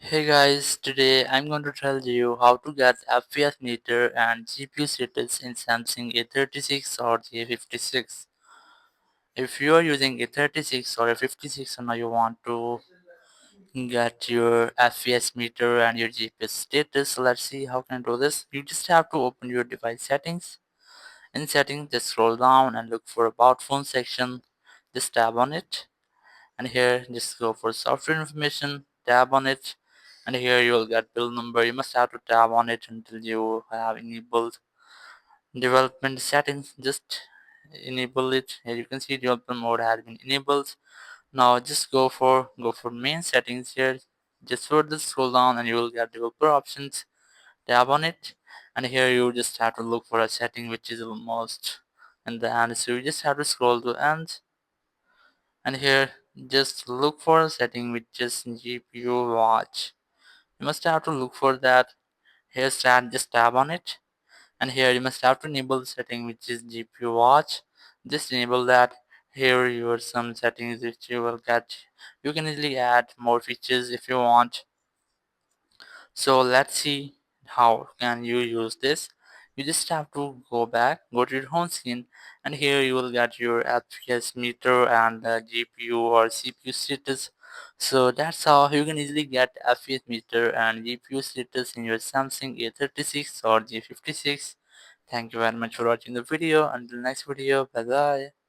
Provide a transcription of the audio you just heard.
Hey guys, today I'm going to tell you how to get FPS meter and GPU status in Samsung A36 or the A56. If you are using A36 or A56 and now you want to get your FPS meter and your GPU status, let's see how can I do this. You just have to open your device settings. In settings, just scroll down and look for about phone section. Just tap on it. And here just go for software information, tab on it, and here you will get build number. You must have to tab on it until you have enabled development settings. Just enable it. Here you can see development mode has been enabled. Now just go for main settings. Here just further scroll down and you will get developer options. Tab on it, and here you just have to look for a setting which is almost in the end, so you just have to scroll to end, and here just look for a setting which is GPU watch. You must have to look for that. Here start, just tab on it, and here you must have to enable the setting which is GPU watch. Just enable that. Here your some settings which you will get. You can easily add more features if you want. So let's see how can you use this. You just have to go to your home screen, and here you will get your FPS meter and GPU or CPU status. So that's how you can easily get FPS meter and GPU status in your Samsung A36 or G56. Thank you very much for watching the video. Until next video, bye bye.